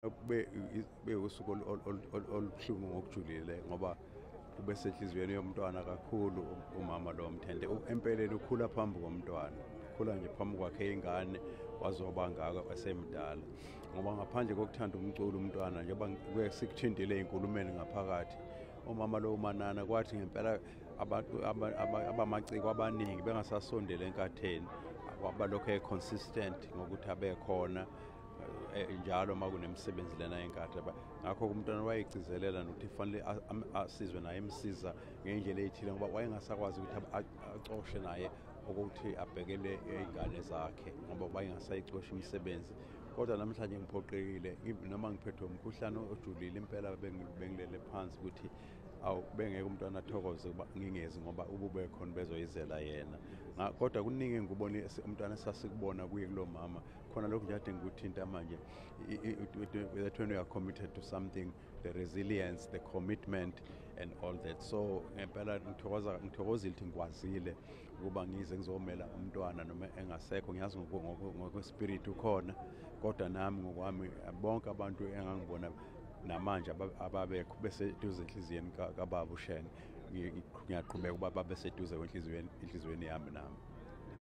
Kube usuku olubuhlungu ngokujulile ngoba kube senhliziyweni yomntwana kakhulu umama lo Mthente. Empeleni ukhula phambi komntwana, ukhula nje phambi kwakhe ingane wazoba ngaka esemdala. Ngoba ngaphandle kokuthanda umculo umntwana njengoba kuye sikuthintile ey'nkulumeni ngaphakathi, umama lo uManana kwathi ngempela abantu abamaciko abaningi bengasasondeli enkatheni, abalokhu consistent ngokuthi abe khona njalo uma kunemisebenzi lena yenkathi. Ngakho umntwana wayegcizelela nokuthi fanele asizwe naye emsiza ngey'ndlela ey'thile ngoba wayengasakwazi ukuthi acoshe naye ukuthi abhekele iy'ngane zakhe ngoba wayengasayicosha imisebenzi. Kodwa namhlanje ngiphoqekile noma ngiphethwe umkhuhlane ojulile impela bengilele phansi ukuthi bengeke umntwana athokoze ukuba ngingezi ngoba ubube khona bezoyizela yena. Kodwa kuningi engikubona umntwana esasikubona kuye kulo mama khona lokhu nje kade ngikuthinta manje, that when we are committed to something, the resilience, the commitment and all that. So ngempela ngithokozile ukuthi ngikwazile ukuba ngize ngizomela umntwana noma engasekho. Ngiyazi ngokwespirit ukhona, kodwa nami ngokwami bonke abantu engangibona namanje ababekho beseduze enhliziyweni kababa uShenge, ngiyaqhubeka ukuba babe seduze enhliziyweni yami nami.